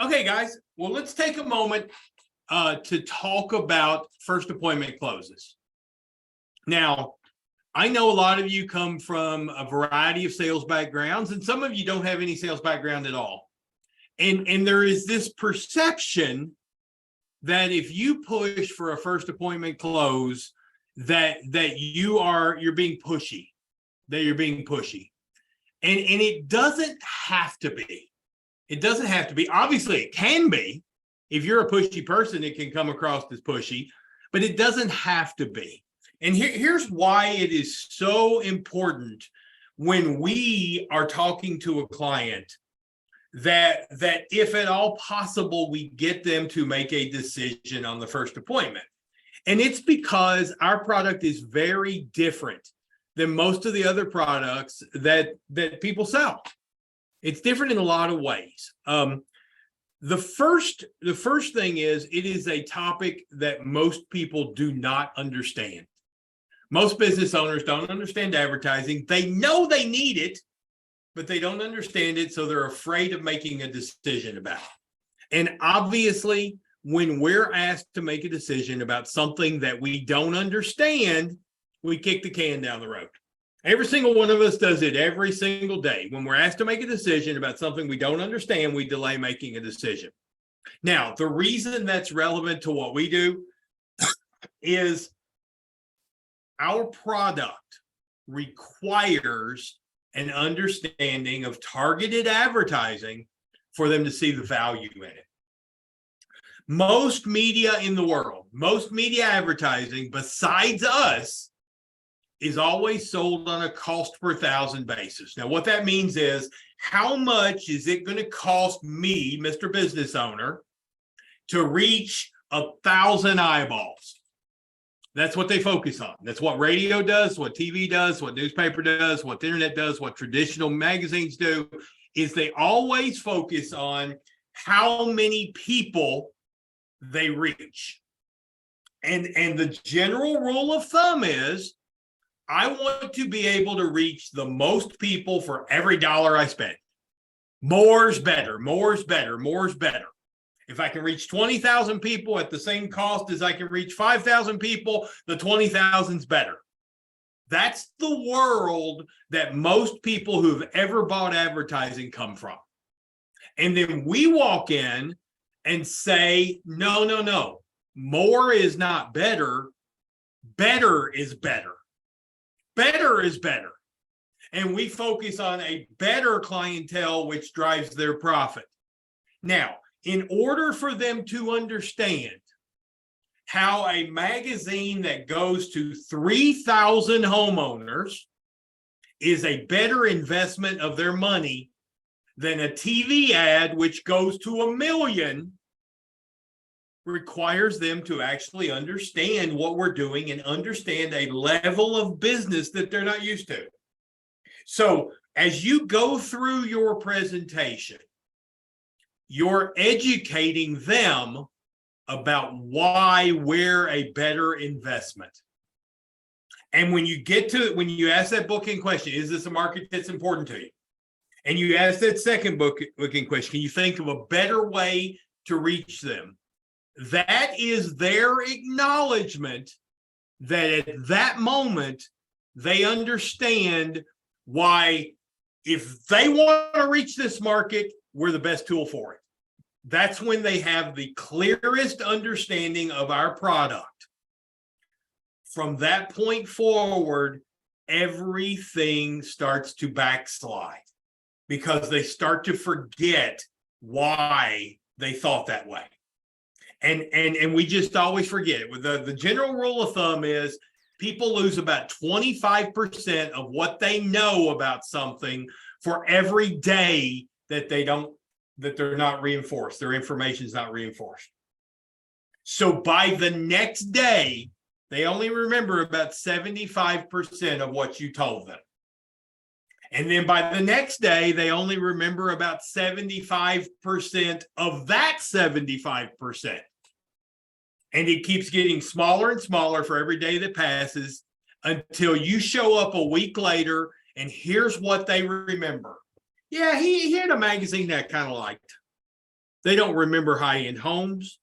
Okay, guys. Well, let's take a moment to talk about first appointment closes. Now, I know a lot of you come from a variety of sales backgrounds, and some of you don't have any sales background at all. And there is this perception that if you push for a first appointment close, that you're being pushy, that you're being pushy. And it doesn't have to be. It doesn't have to be. Obviously, it can be. If you're a pushy person, it can come across as pushy, but it doesn't have to be. And here's why it is so important when we are talking to a client that if at all possible, we get them to make a decision on the first appointment. And it's because our product is very different than most of the other products that people sell. It's different in a lot of ways. The first thing is, it is a topic that most people do not understand. Most business owners don't understand advertising. They know they need it, but they don't understand it, so they're afraid of making a decision about it. And obviously, when we're asked to make a decision about something that we don't understand, we kick the can down the road. Every single one of us does it every single day. When we're asked to make a decision about something we don't understand, we delay making a decision. Now, the reason that's relevant to what we do is our product requires an understanding of targeted advertising for them to see the value in it. Most media in the world, most media advertising besides us, is always sold on a cost per thousand basis. Now, what that means is, how much is it going to cost me, Mr. Business Owner, to reach 1,000 eyeballs? That's what they focus on. That's what radio does, what TV does, what newspaper does, what the internet does, what traditional magazines do, is they always focus on how many people they reach. And the general rule of thumb is, I want to be able to reach the most people for every dollar I spend. More's better, more's better, more's better. If I can reach 20,000 people at the same cost as I can reach 5,000 people, the 20,000's better. That's the world that most people who've ever bought advertising come from. And then we walk in and say, no. More is not better. Better is better. Better is better. And we focus on a better clientele, which drives their profit. Now, in order for them to understand how a magazine that goes to 3,000 homeowners is a better investment of their money than a TV ad, which goes to 1 million, requires them to actually understand what we're doing and understand a level of business that they're not used to. So as you go through your presentation, you're educating them about why we're a better investment. And when you get to it, when you ask that booking question, is this a market that's important to you? And you ask that second booking question, can you think of a better way to reach them? That is their acknowledgement that at that moment, they understand why, if they want to reach this market, we're the best tool for it. That's when they have the clearest understanding of our product. From that point forward, everything starts to backslide because they start to forget why they thought that way. And we just always forget it. The general rule of thumb is people lose about 25% of what they know about something for every day that they're not reinforced. Their information is not reinforced. So by the next day, they only remember about 75% of what you told them. And then by the next day, they only remember about 75% of that 75%. And it keeps getting smaller and smaller for every day that passes until you show up a week later and here's what they remember. Yeah, he had a magazine that I kind of liked. They don't remember high-end homes.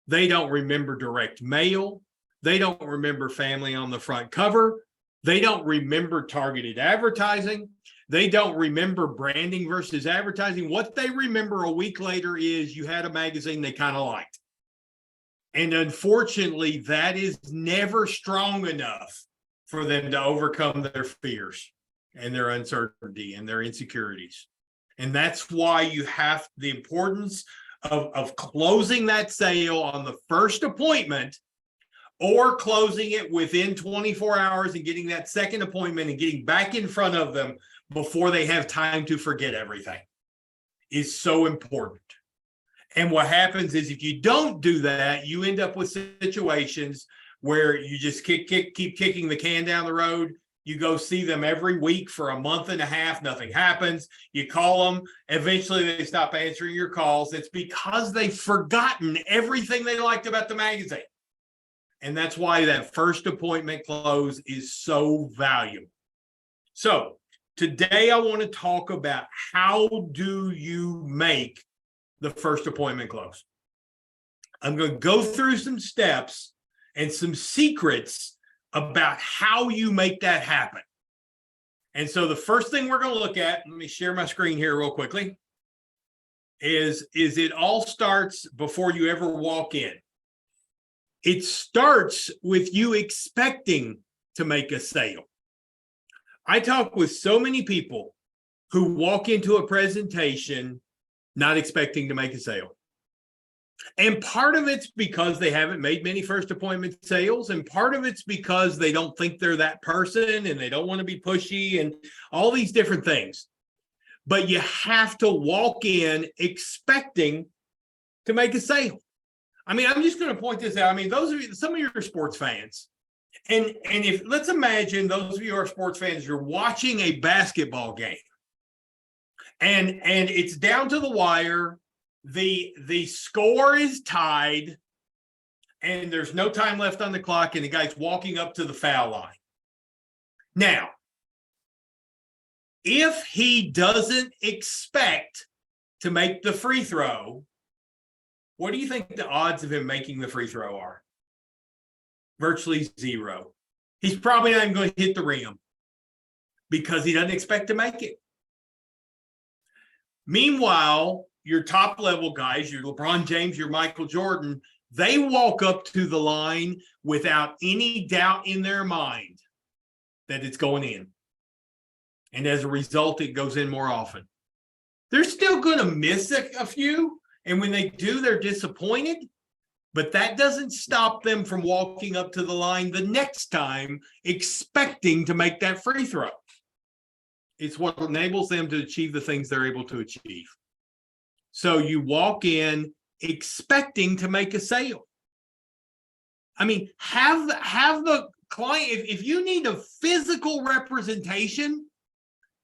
They don't remember direct mail. They don't remember family on the front cover. They don't remember targeted advertising. They don't remember branding versus advertising. What they remember a week later is you had a magazine they kind of liked. And unfortunately, that is never strong enough for them to overcome their fears and their uncertainty and their insecurities. And that's why you have the importance of closing that sale on the first appointment, or closing it within 24 hours and getting that second appointment and getting back in front of them before they have time to forget everything, is so important. And what happens is, if you don't do that, you end up with situations where you just keep kicking the can down the road. You go see them every week for a month and a half, nothing happens. You call them, eventually they stop answering your calls. It's because they've forgotten everything they liked about the magazine. And that's why that first appointment close is so valuable. So today I want to talk about, how do you make the first appointment close? I'm going to go through some steps and some secrets about how you make that happen. And so the first thing we're going to look at, let me share my screen here real quickly, is it all starts before you ever walk in. It starts with you expecting to make a sale. I talk with so many people who walk into a presentation not expecting to make a sale. And part of it's because they haven't made many first appointment sales, and part of it's because they don't think they're that person and they don't want to be pushy and all these different things. But you have to walk in expecting to make a sale. I mean, I'm just going to point this out. I mean, those of you, some of you are sports fans. And if, let's imagine those of you who are sports fans, you're watching a basketball game. And it's down to the wire. The score is tied, and there's no time left on the clock, and the guy's walking up to the foul line. Now, if he doesn't expect to make the free throw, what do you think the odds of him making the free throw are? Virtually zero. He's probably not even going to hit the rim because he doesn't expect to make it. Meanwhile, your top level guys, your LeBron James, your Michael Jordan, they walk up to the line without any doubt in their mind that it's going in. And as a result, it goes in more often. They're still going to miss a few. And when they do, they're disappointed. But that doesn't stop them from walking up to the line the next time expecting to make that free throw. It's what enables them to achieve the things they're able to achieve. So you walk in expecting to make a sale. I mean, have the client, if you need a physical representation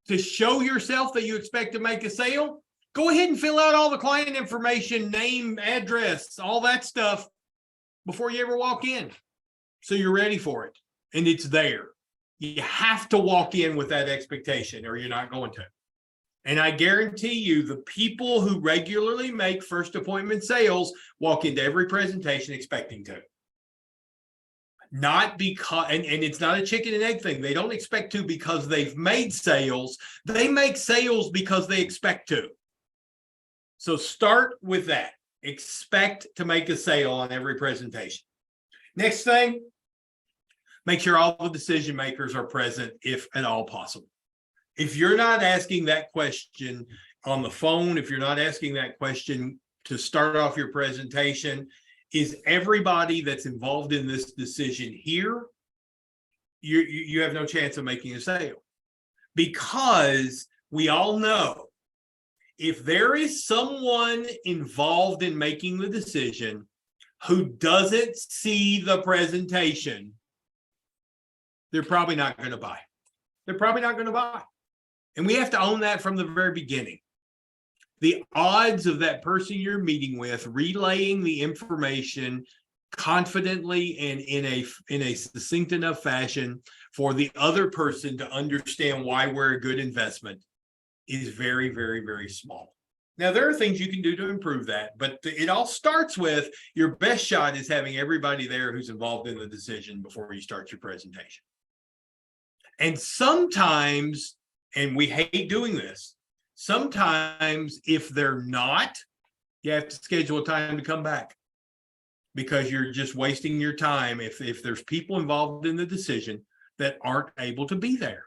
to show yourself that you expect to make a sale, go ahead and fill out all the client information, name, address, all that stuff before you ever walk in. So you're ready for it and it's there. You have to walk in with that expectation or you're not going to. And I guarantee you, the people who regularly make first appointment sales walk into every presentation expecting to. Not because, and it's not a chicken and egg thing. They don't expect to because they've made sales. They make sales because they expect to. So start with that. Expect to make a sale on every presentation. Next thing, make sure all the decision makers are present if at all possible. If you're not asking that question on the phone, if you're not asking that question to start off your presentation, is everybody that's involved in this decision here? You have no chance of making a sale. Because we all know, if there is someone involved in making the decision who doesn't see the presentation, they're probably not going to buy. They're probably not going to buy. And we have to own that from the very beginning. The odds of that person you're meeting with relaying the information confidently and in a succinct enough fashion for the other person to understand why we're a good investment is very, very, very small. Now, there are things you can do to improve that, but it all starts with your best shot is having everybody there who's involved in the decision before you start your presentation. And sometimes, and we hate doing this, sometimes if they're not, you have to schedule a time to come back because you're just wasting your time if there's people involved in the decision that aren't able to be there.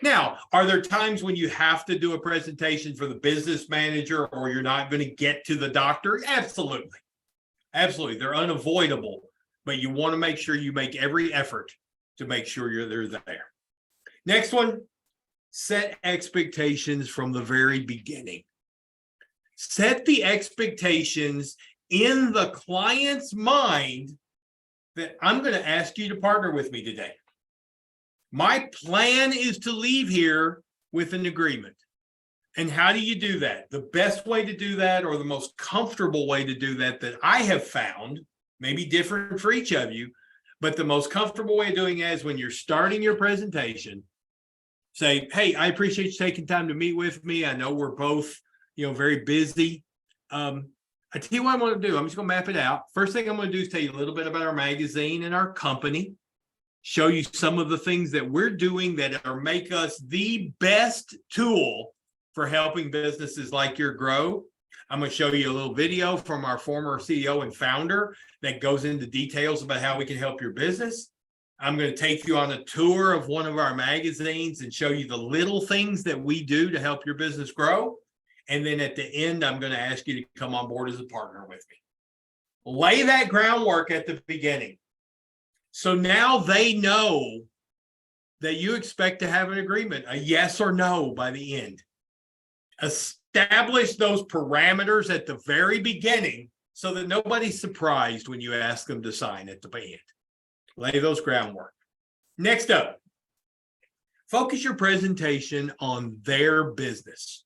Now, are there times when you have to do a presentation for the business manager or you're not going to get to the doctor? Absolutely. Absolutely. They're unavoidable, but you want to make sure you make every effort to make sure they're there. Next one, set expectations from the very beginning. Set the expectations in the client's mind that I'm going to ask you to partner with me today. My plan is to leave here with an agreement. And how do you do that? The best way to do that, or the most comfortable way to do that I have found, maybe different for each of you, but the most comfortable way of doing it is when you're starting your presentation, say, hey, I appreciate you taking time to meet with me. I know we're both, very busy. I tell you what I'm going to do. I'm just going to map it out. First thing I'm going to do is tell you a little bit about our magazine and our company. Show you some of the things that we're doing that make us the best tool for helping businesses like yours grow. I'm going to show you a little video from our former CEO and founder that goes into details about how we can help your business. I'm going to take you on a tour of one of our magazines and show you the little things that we do to help your business grow. And then at the end, I'm going to ask you to come on board as a partner with me. Lay that groundwork at the beginning. So now they know that you expect to have an agreement, a yes or no by the end. Establish those parameters at the very beginning so that nobody's surprised when you ask them to sign at the end. Lay those groundwork. Next up, focus your presentation on their business.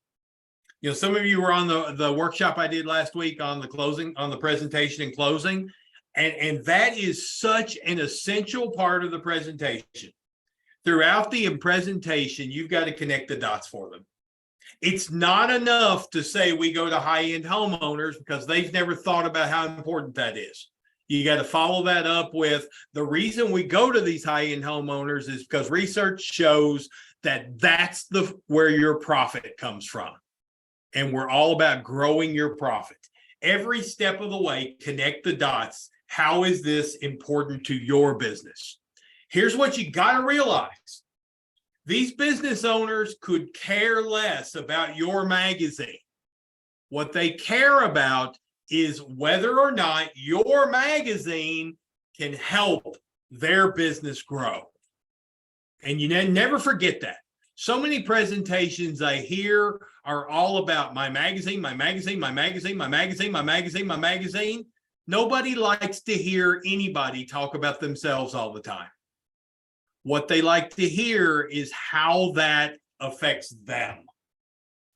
Some of you were on the workshop I did last week on the presentation and closing. And that is such an essential part of the presentation. Throughout the presentation, you've got to connect the dots for them. It's not enough to say we go to high-end homeowners because they've never thought about how important that is. You got to follow that up with the reason we go to these high-end homeowners is because research shows that that's where your profit comes from. And we're all about growing your profit. Every step of the way, connect the dots. How is this important to your business? Here's what you got to realize. These business owners could care less about your magazine. What they care about is whether or not your magazine can help their business grow. And you never forget that. So many presentations I hear are all about my magazine, my magazine, my magazine, my magazine, my magazine, my magazine. Nobody likes to hear anybody talk about themselves all the time. What they like to hear is how that affects them.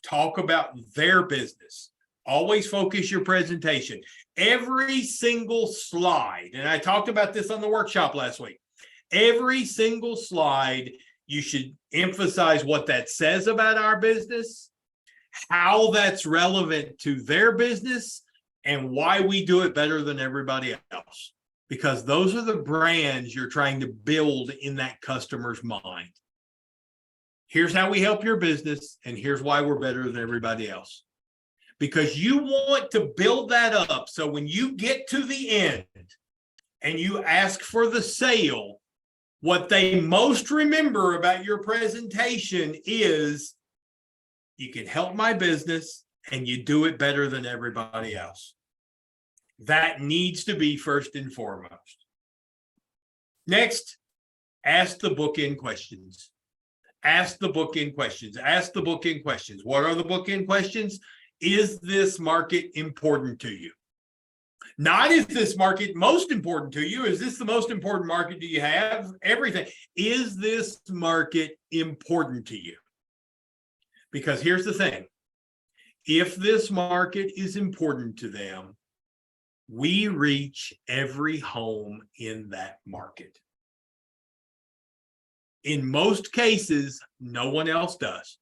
Talk about their business. Always focus your presentation. Every single slide, and I talked about this on the workshop last week, every single slide, you should emphasize what that says about our business, how that's relevant to their business, and why we do it better than everybody else. Because those are the brands you're trying to build in that customer's mind. Here's how we help your business, and here's why we're better than everybody else. Because you want to build that up so when you get to the end and you ask for the sale, what they most remember about your presentation is you can help my business and you do it better than everybody else. That needs to be first and foremost. Next, ask the bookend questions. Ask the bookend questions. Ask the bookend questions. What are the bookend questions? Is this market important to you? Not is this market most important to you? Is this the most important market do you have? Everything. Is this market important to you? Because here's the thing. If this market is important to them, we reach every home in that market. In most cases, no one else does.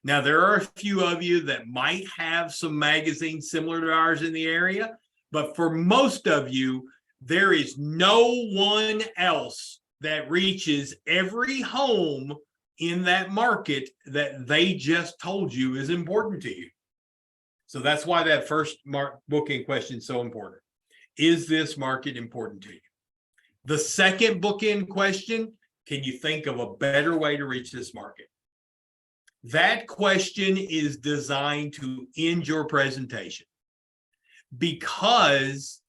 Now, there are a few of you that might have some magazines similar to ours in the area, but for most of you, there is no one else that reaches every home in that market that they just told you is important to you. So that's why that first bookend question is so important. Is this market important to you? The second bookend question, can you think of a better way to reach this market? That question is designed to end your presentation, because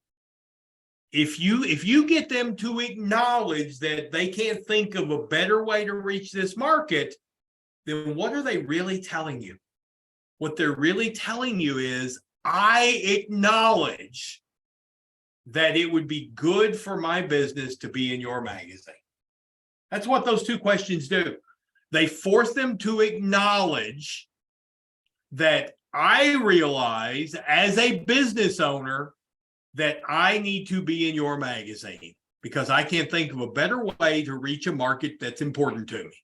if you get them to acknowledge that they can't think of a better way to reach this market, then what are they really telling you? What they're really telling you is, I acknowledge that it would be good for my business to be in your magazine. That's what those two questions do. They force them to acknowledge that I realize as a business owner that I need to be in your magazine, because I can't think of a better way to reach a market that's important to me.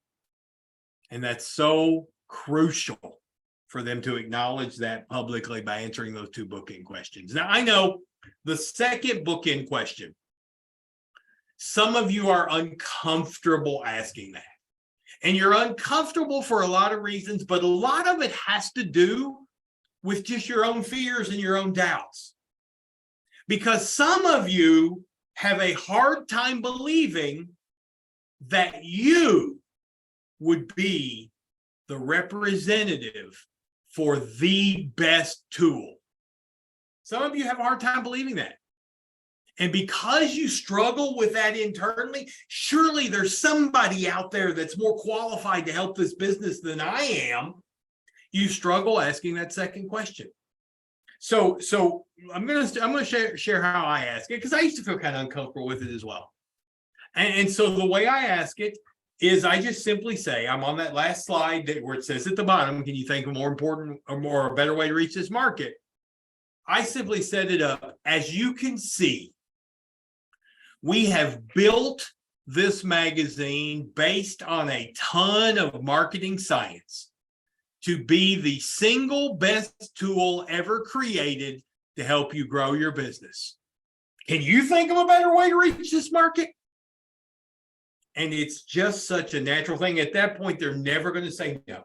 And that's so crucial for them to acknowledge that publicly by answering those two bookend questions. Now, I know the second bookend question, some of you are uncomfortable asking that. And you're uncomfortable for a lot of reasons, but a lot of it has to do with just your own fears and your own doubts. Because some of you have a hard time believing that you would be the representative for the best tool. Some of you have a hard time believing that. And because you struggle with that internally, surely there's somebody out there that's more qualified to help this business than I am. You struggle asking that second question. So I'm gonna share how I ask it, because I used to feel kind of uncomfortable with it as well. And so the way I ask it is, I just simply say, I'm on that last slide where it says at the bottom, can you think of a more important or a better way to reach this market? I simply set it up, as you can see, we have built this magazine based on a ton of marketing science to be the single best tool ever created to help you grow your business. Can you think of a better way to reach this market? And it's just such a natural thing. At that point, they're never going to say no,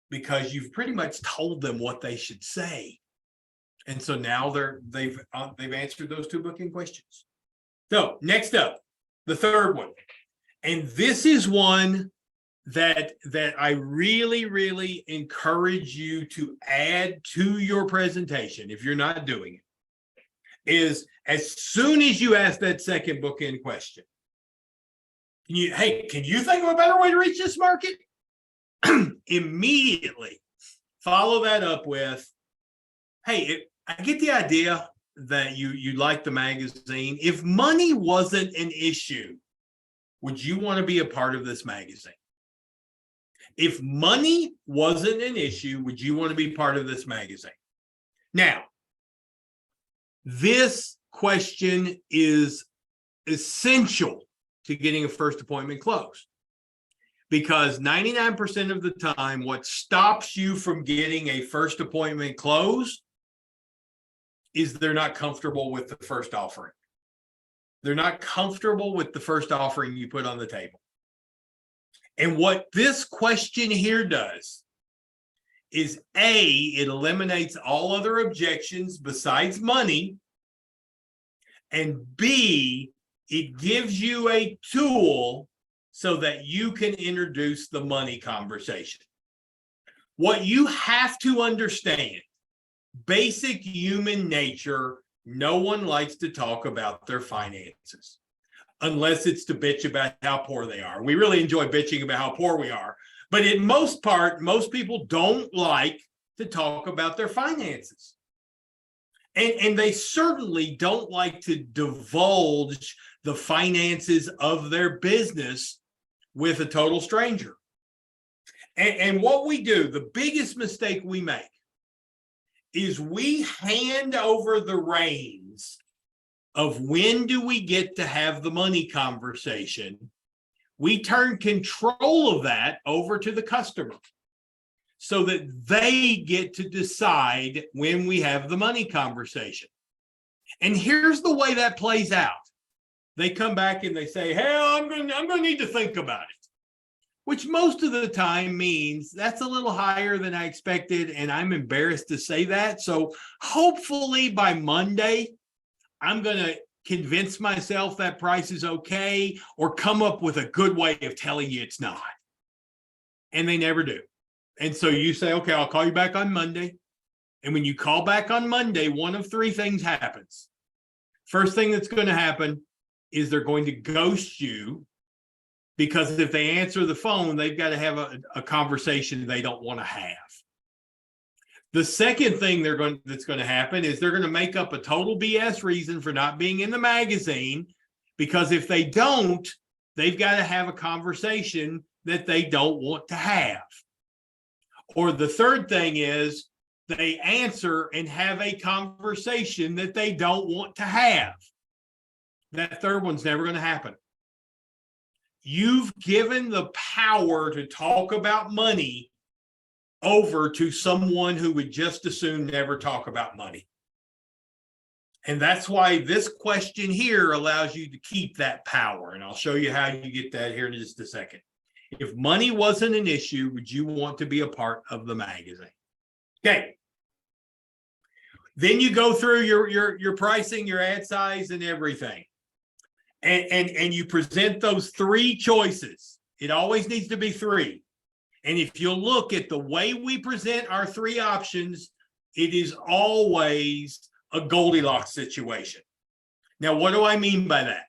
because you've pretty much told them what they should say. And so now they've answered those two booking questions. So next up, the third one. And this is one that I really, really encourage you to add to your presentation if you're not doing it, is as soon as you ask that second bookend question, can you think of a better way to reach this market? Immediately follow that up with, hey, I get the idea that you like the magazine. If money wasn't an issue, would you want to be a part of this magazine? If money wasn't an issue, would you want to be part of this magazine? Now, this question is essential to getting a first appointment closed, because 99% of the time, what stops you from getting a first appointment closed is they're not comfortable with the first offering. They're not comfortable with the first offering you put on the table. And what this question here does is, A, it eliminates all other objections besides money, and B, it gives you a tool so that you can introduce the money conversation. What you have to understand, basic human nature, no one likes to talk about their finances unless it's to bitch about how poor they are. We really enjoy bitching about how poor we are, but in most part, most people don't like to talk about their finances. And they certainly don't like to divulge the finances of their business with a total stranger. And what we do, the biggest mistake we make, is we hand over the reins of when do we get to have the money conversation. We turn control of that over to the customer. so that they get to decide when we have the money conversation. And here's the way that plays out. They come back and they say, hey, I'm going to need to think about it, which most of the time means that's a little higher than I expected, and I'm embarrassed to say that. So hopefully by Monday, I'm going to convince myself that price is okay, or come up with a good way of telling you it's not. And they never do. And so you say, okay, I'll call you back on Monday. And when you call back on Monday, one of three things happens. First thing that's going to happen is they're going to ghost you, because if they answer the phone, they've got to have a conversation they don't want to have. The second thing that's going to happen is they're going to make up a total BS reason for not being in the magazine, because if they don't, they've got to have a conversation that they don't want to have. Or the third thing is they answer and have a conversation that they don't want to have. That third one's never going to happen. You've given the power to talk about money over to someone who would just as soon never talk about money. And that's why this question here allows you to keep that power. And I'll show you how you get that here in just a second. If money wasn't an issue, would you want to be a part of the magazine? Okay. Then you go through your pricing, your ad size, and everything. And you present those three choices. It always needs to be three. And if you look at the way we present our three options, it is always a Goldilocks situation. Now, what do I mean by that?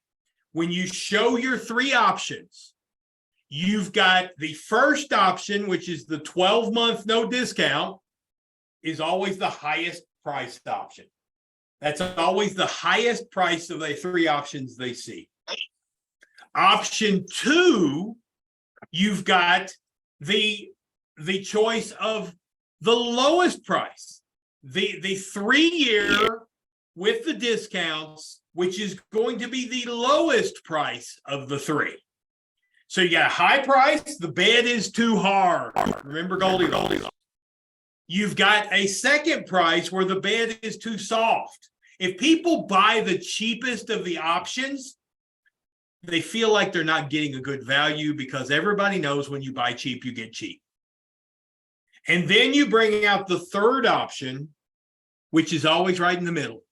When you show your three options, you've got the first option, which is the 12-month no discount, is always the highest priced option. That's always the highest price of the three options they see. Option two, you've got the choice of the lowest price, the 3-year with the discounts, which is going to be the lowest price of the three. So you got a high price, the bed is too hard. Remember Goldilocks. You've got a second price where the bed is too soft. If people buy the cheapest of the options, they feel like they're not getting a good value, because everybody knows when you buy cheap, you get cheap. And then you bring out the third option, which is always right in the middle.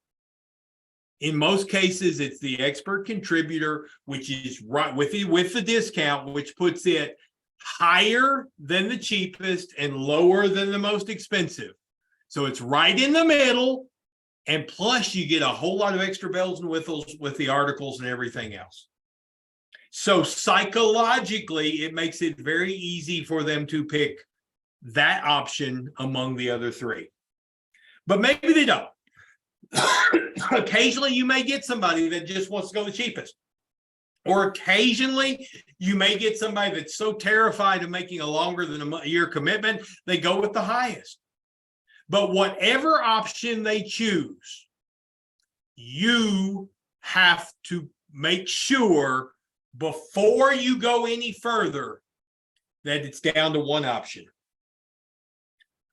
In most cases, it's the expert contributor, which is right with the discount, which puts it higher than the cheapest and lower than the most expensive. So it's right in the middle. And plus you get a whole lot of extra bells and whistles with the articles and everything else. So psychologically, it makes it very easy for them to pick that option among the other three. But maybe they don't. Occasionally, you may get somebody that just wants to go the cheapest. Or occasionally, you may get somebody that's so terrified of making a longer than a year commitment, they go with the highest. But whatever option they choose, you have to make sure before you go any further that it's down to one option.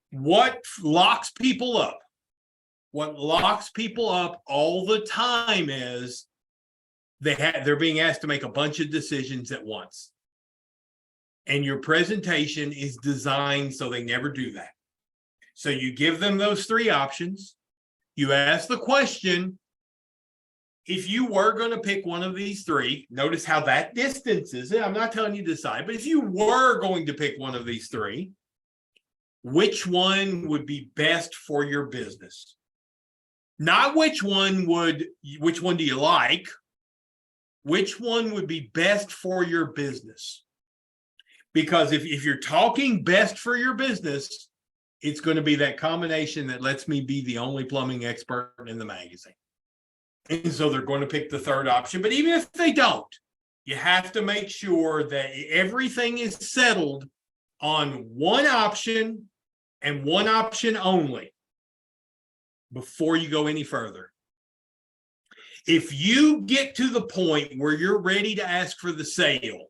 What locks people up? What locks people up all the time is they're being asked to make a bunch of decisions at once. And your presentation is designed so they never do that. So you give them those three options. You ask the question, if you were going to pick one of these three, notice how that distance is. I'm not telling you to decide, but if you were going to pick one of these three, which one would be best for your business? Not which one do you like? Which one would be best for your business? Because if you're talking best for your business, it's going to be that combination that lets me be the only plumbing expert in the magazine. And so they're going to pick the third option. But even if they don't, you have to make sure that everything is settled on one option and one option only before you go any further. If you get to the point where you're ready to ask for the sale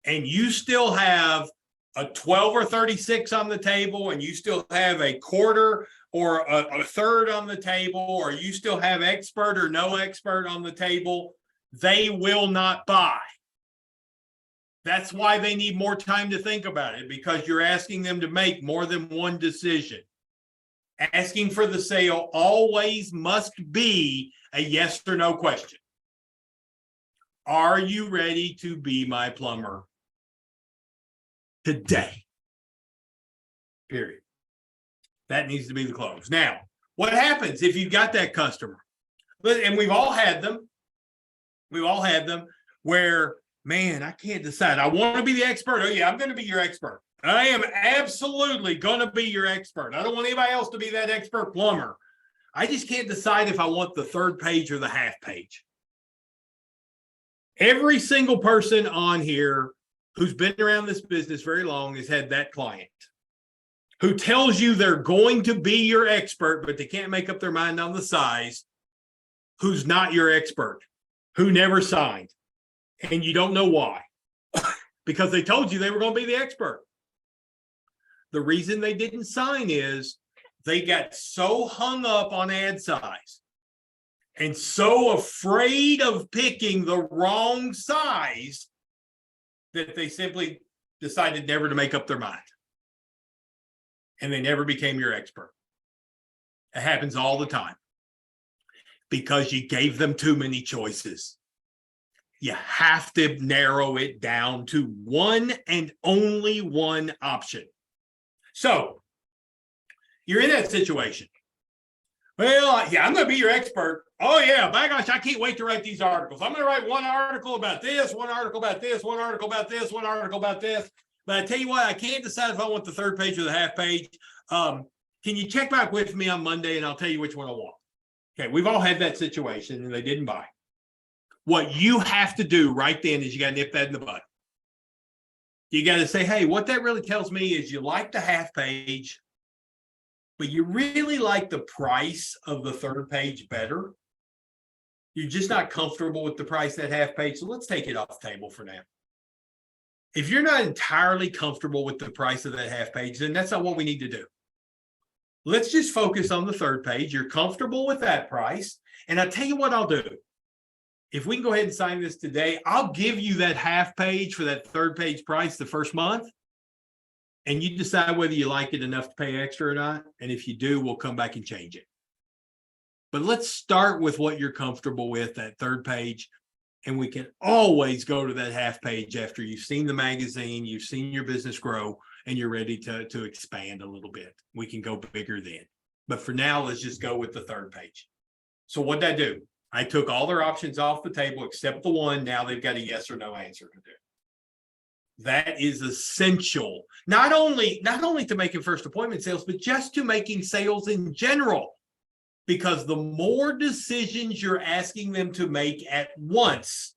and you still have a 12 or 36 on the table and you still have a quarter or a third on the table, or you still have expert or no expert on the table, they will not buy. That's why they need more time to think about it, because you're asking them to make more than one decision. Asking for the sale always must be a yes or no question. Are you ready to be my plumber today? Period. That needs to be the close. Now, what happens if you've got that customer? And we've all had them. We've all had them where, man, I can't decide. I want to be the expert. Oh, yeah, I'm going to be your expert. I am absolutely going to be your expert. I don't want anybody else to be that expert plumber. I just can't decide if I want the third page or the half page. Every single person on here who's been around this business very long has had that client who tells you they're going to be your expert, but they can't make up their mind on the size, who's not your expert, who never signed, and you don't know why, because they told you they were going to be the expert. The reason they didn't sign is they got so hung up on ad size and so afraid of picking the wrong size that they simply decided never to make up their mind. And they never became your expert. It happens all the time because you gave them too many choices. You have to narrow it down to one and only one option. So you're in that situation. Well, yeah, I'm going to be your expert. Oh, yeah, by gosh, I can't wait to write these articles. I'm going to write one article about this, one article about this, one article about this, one article about this. But I tell you what, I can't decide if I want the third page or the half page. Can you check back with me on Monday and I'll tell you which one I want? Okay, we've all had that situation and they didn't buy. What you have to do right then is you got to nip that in the bud. You got to say, hey, what that really tells me is you like the half page, but you really like the price of the third page better. You're just not comfortable with the price of that half page. So let's take it off the table for now. If you're not entirely comfortable with the price of that half page, then that's not what we need to do. Let's just focus on the third page. You're comfortable with that price. And I'll tell you what I'll do. If we can go ahead and sign this today, I'll give you that half page for that third page price the first month. And you decide whether you like it enough to pay extra or not. And if you do, we'll come back and change it. But let's start with what you're comfortable with, that third page. And we can always go to that half page after you've seen the magazine, you've seen your business grow, and you're ready to expand a little bit. We can go bigger then. But for now, let's just go with the third page. So what'd I do? I took all their options off the table except the one. Now they've got a yes or no answer to do. That is essential, not only to making first appointment sales, but just to making sales in general. Because the more decisions you're asking them to make at once,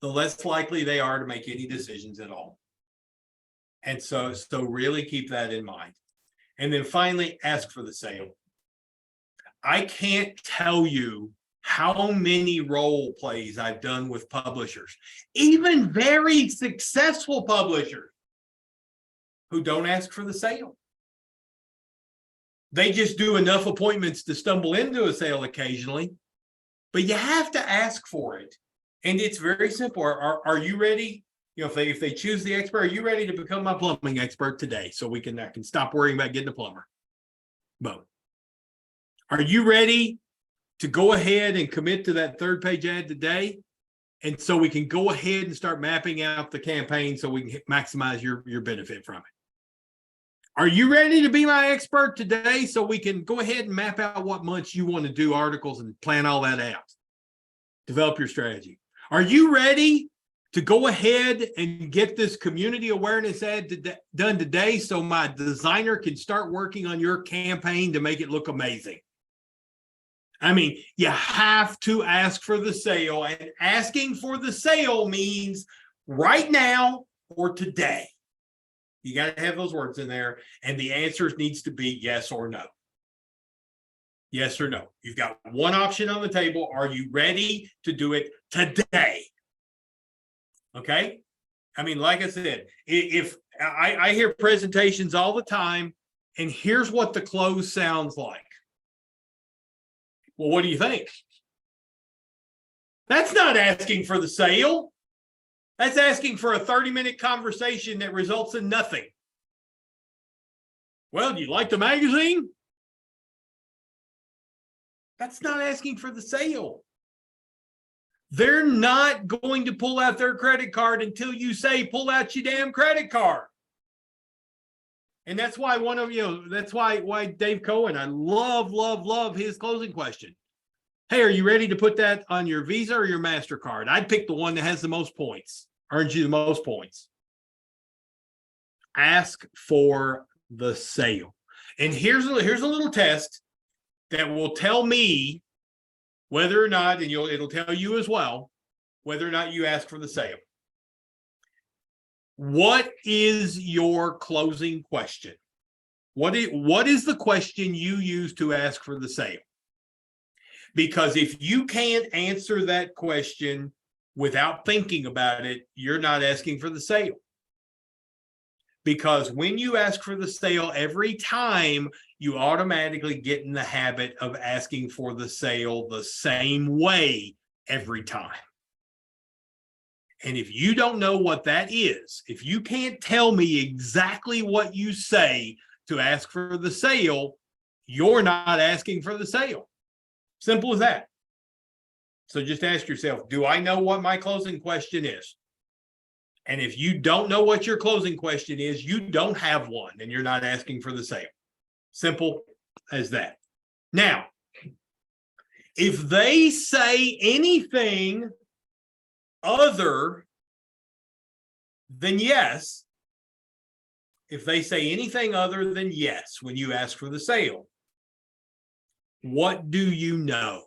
the less likely they are to make any decisions at all. And so really keep that in mind. And then finally, ask for the sale. I can't tell you how many role plays I've done with publishers, even very successful publishers, who don't ask for the sale. They just do enough appointments to stumble into a sale occasionally, but you have to ask for it. And it's very simple. Are you ready? You know, if they choose the expert, are you ready to become my plumbing expert today? So I can stop worrying about getting a plumber. Boom. Are you ready to go ahead and commit to that third page ad today? And so we can go ahead and start mapping out the campaign so we can maximize your benefit from it. Are you ready to be my expert today so we can go ahead and map out what months you want to do articles and plan all that out? Develop your strategy. Are you ready to go ahead and get this community awareness ad done today so my designer can start working on your campaign to make it look amazing? I mean, you have to ask for the sale, and asking for the sale means right now or today. You got to have those words in there, and the answer needs to be yes or no. Yes or no. You've got one option on the table. Are you ready to do it today? Okay? I mean, like I said, if I hear presentations all the time, and here's what the close sounds like. Well, what do you think? That's not asking for the sale. That's asking for a 30-minute conversation that results in nothing. Well, do you like the magazine? That's not asking for the sale. They're not going to pull out their credit card until you say, pull out your damn credit card. And that's why that's why Dave Cohen, I love his closing question. Hey, are you ready to put that on your Visa or your MasterCard? I'd pick the one that has the most points, earns you the most points. Ask for the sale. And here's a little test that will tell me whether or not, and it'll tell you as well, whether or not you ask for the sale. What is your closing question? What is the question you use to ask for the sale? Because if you can't answer that question without thinking about it, you're not asking for the sale. Because when you ask for the sale every time, you automatically get in the habit of asking for the sale the same way every time. And if you don't know what that is, if you can't tell me exactly what you say to ask for the sale, you're not asking for the sale. Simple as that. So just ask yourself, do I know what my closing question is? And if you don't know what your closing question is, you don't have one and you're not asking for the sale. Simple as that. Now, if they say anything other than yes, if they say anything other than yes when you ask for the sale, what do you know?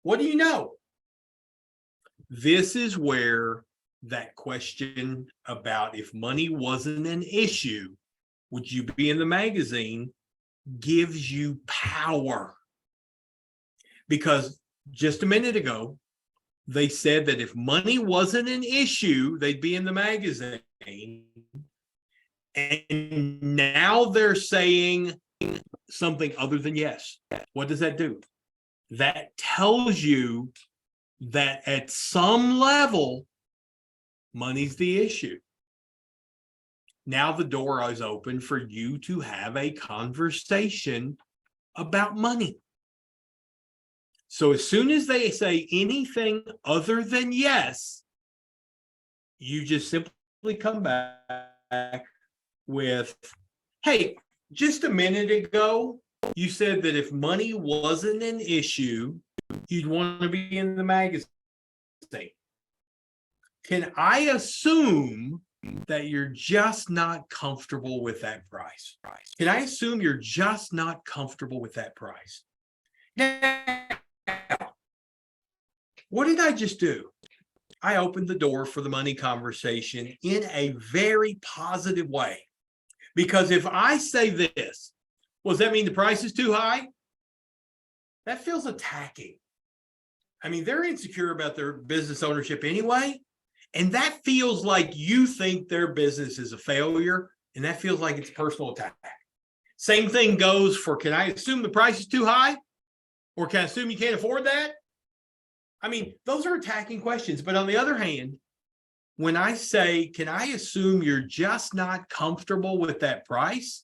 What do you know? This is where that question about if money wasn't an issue, would you be in the magazine, gives you power. Because just a minute ago, they said that if money wasn't an issue, they'd be in the magazine. And now they're saying something other than yes. What does that do? That tells you that at some level, money's the issue. Now the door is open for you to have a conversation about money. So as soon as they say anything other than yes, you just simply come back with, hey, just a minute ago, you said that if money wasn't an issue, you'd want to be in the magazine. Can I assume that you're just not comfortable with that price? Can I assume you're just not comfortable with that price? Now, what did I just do? I opened the door for the money conversation in a very positive way. Because if I say this, well, does that mean the price is too high? That feels attacking. I mean, they're insecure about their business ownership anyway. And that feels like you think their business is a failure. And that feels like it's a personal attack. Same thing goes for, can I assume the price is too high? Or can I assume you can't afford that? I mean, those are attacking questions. But on the other hand, when I say, can I assume you're just not comfortable with that price?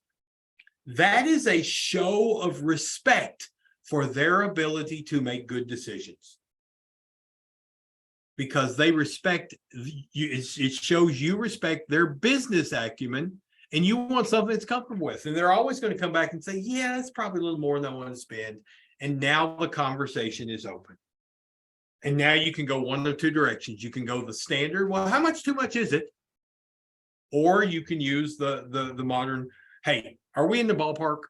That is a show of respect for their ability to make good decisions. Because they respect you, it shows you respect their business acumen, and you want something that's comfortable with. And they're always going to come back and say, yeah, that's probably a little more than I want to spend. And now the conversation is open. And now you can go one of two directions. You can go the standard, well, how much too much is it? Or you can use the modern, hey, are we in the ballpark?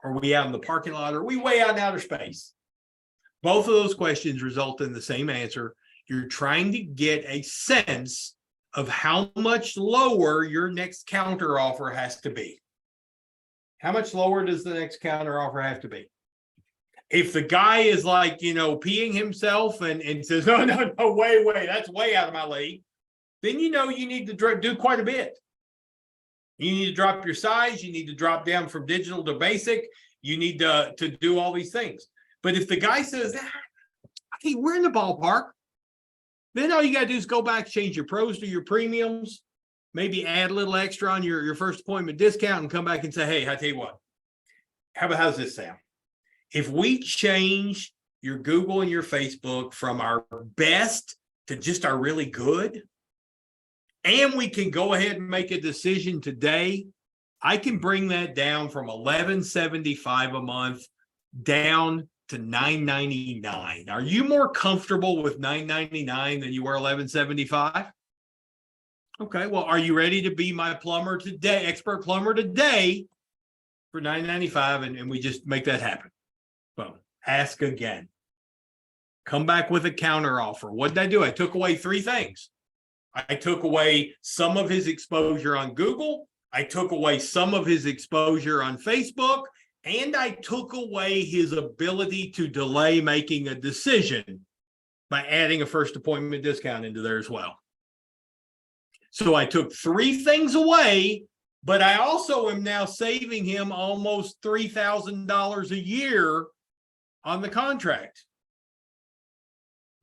Are we out in the parking lot? Are we way out in outer space? Both of those questions result in the same answer. You're trying to get a sense of how much lower your next counter offer has to be. How much lower does the next counter offer have to be? If the guy is like, peeing himself and says, no, way, that's way out of my league, then you know you need to do quite a bit. You need to drop your size. You need to drop down from digital to basic. You need to do all these things. But if the guy says, okay, we're in the ballpark, then all you got to do is go back, change your pros to your premiums, maybe add a little extra on your first appointment discount and come back and say, hey, I tell you what, how's this sound? If we change your Google and your Facebook from our best to just our really good, and we can go ahead and make a decision today, I can bring that down from $11.75 a month down to $9.99. Are you more comfortable with $9.99 than you were $11.75? Okay, well, are you ready to be my plumber today, expert plumber today for $9.95, and we just make that happen? Well, ask again. Come back with a counter offer. What did I do? I took away three things. I took away some of his exposure on Google. I took away some of his exposure on Facebook, and I took away his ability to delay making a decision by adding a first appointment discount into there as well. So I took three things away, but I also am now saving him almost $3,000 a year on the contract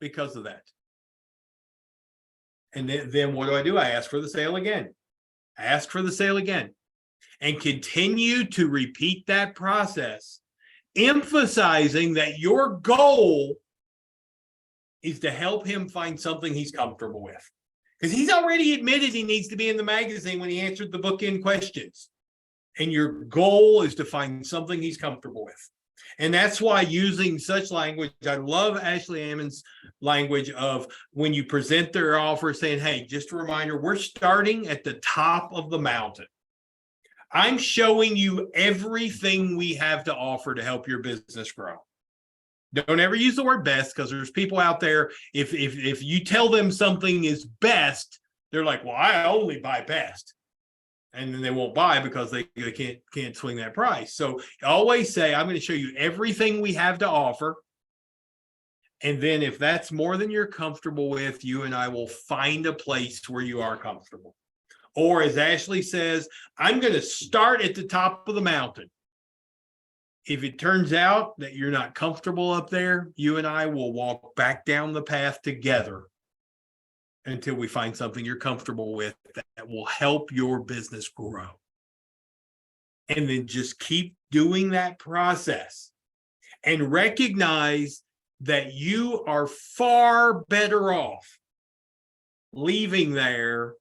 because of that. And then what do? I ask for the sale again. Ask for the sale again. And continue to repeat that process, emphasizing that your goal is to help him find something he's comfortable with. Because he's already admitted he needs to be in the magazine when he answered the bookend questions. And your goal is to find something he's comfortable with. And that's why using such language, I love Ashley Ammon's language of when you present their offer saying, hey, just a reminder, we're starting at the top of the mountain. I'm showing you everything we have to offer to help your business grow. Don't ever use the word best, because there's people out there, if you tell them something is best, they're like, well, I only buy best. And then they won't buy because they can't swing that price. So always say, I'm going to show you everything we have to offer. And then if that's more than you're comfortable with, you and I will find a place where you are comfortable. Or as Ashley says, I'm going to start at the top of the mountain. If it turns out that you're not comfortable up there, you and I will walk back down the path together until we find something you're comfortable with that will help your business grow. And then just keep doing that process and recognize that you are far better off leaving there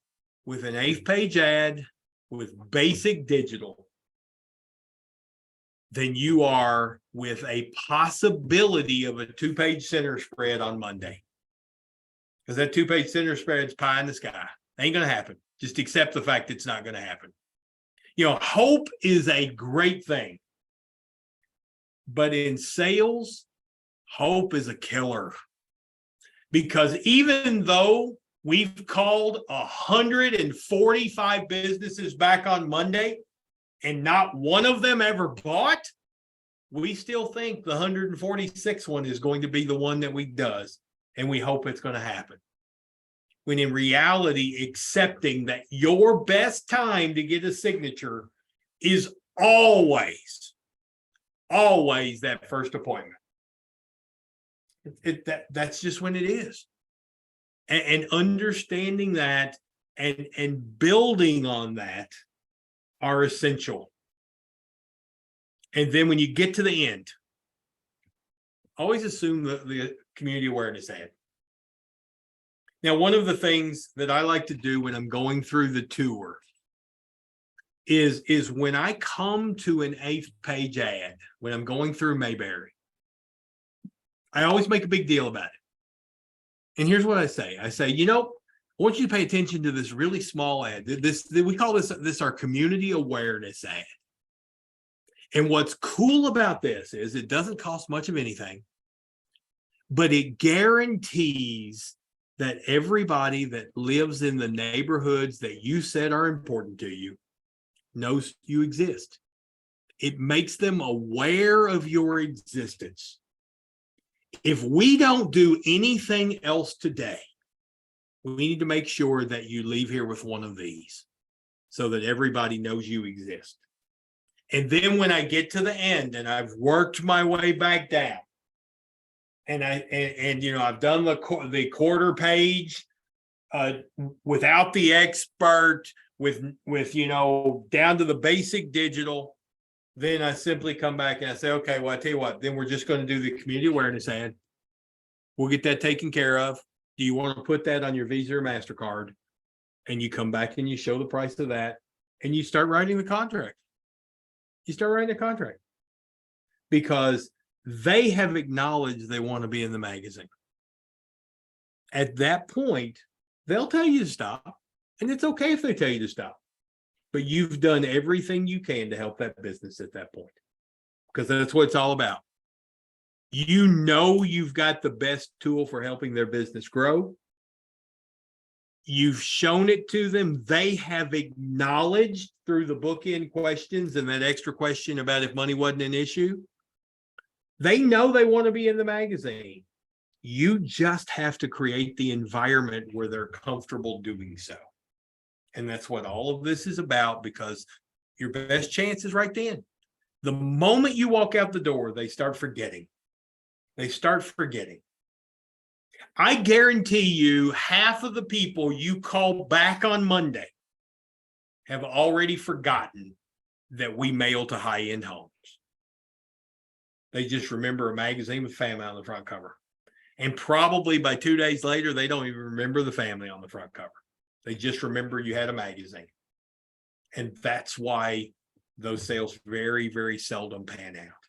with an 8th-page ad with basic digital than you are with a possibility of a 2-page center spread on Monday. Because that 2-page center spread is pie in the sky. Ain't going to happen. Just accept the fact it's not going to happen. You know, hope is a great thing. But in sales, hope is a killer. Because even though we've called 145 businesses back on Monday and not one of them ever bought, we still think the 146th one is going to be the one that we does. And we hope it's going to happen. When in reality, accepting that your best time to get a signature is always that first appointment. That's just when it is. And understanding that and building on that are essential. And then when you get to the end, always assume the community awareness ad. Now, one of the things that I like to do when I'm going through the tour is when I come to an 8th-page ad, when I'm going through Mayberry, I always make a big deal about it. And here's what I say. I say, you know, I want you to pay attention to this really small ad. We call this our community awareness ad. And what's cool about this is it doesn't cost much of anything, but it guarantees that everybody that lives in the neighborhoods that you said are important to you knows you exist. It makes them aware of your existence. If we don't do anything else today, We need to make sure that you leave here with one of these so that everybody knows you exist. And then when I get to the end and I've worked my way back down, and I've done the quarter page without the expert, with down to the basic digital, then I simply come back and I say, okay, well, I tell you what, then we're just going to do the community awareness ad. We'll get that taken care of. Do you want to put that on your Visa or MasterCard? And you come back and you show the price of that, and you start writing the contract. You start writing the contract because they have acknowledged they want to be in the magazine. At that point, they'll tell you to stop, and it's okay if they tell you to stop. But you've done everything you can to help that business at that point, because that's what it's all about. You've got the best tool for helping their business grow. You've shown it to them. They have acknowledged through the bookend questions and that extra question about if money wasn't an issue. They know they want to be in the magazine. You just have to create the environment where they're comfortable doing so. And that's what all of this is about, because your best chance is right then. The moment you walk out the door, they start forgetting. They start forgetting. I guarantee you half of the people you call back on Monday have already forgotten that we mail to high-end homes. They just remember a magazine with family on the front cover. And probably by 2 days later, they don't even remember the family on the front cover. They just remember you had a magazine. And that's why those sales very, very seldom pan out.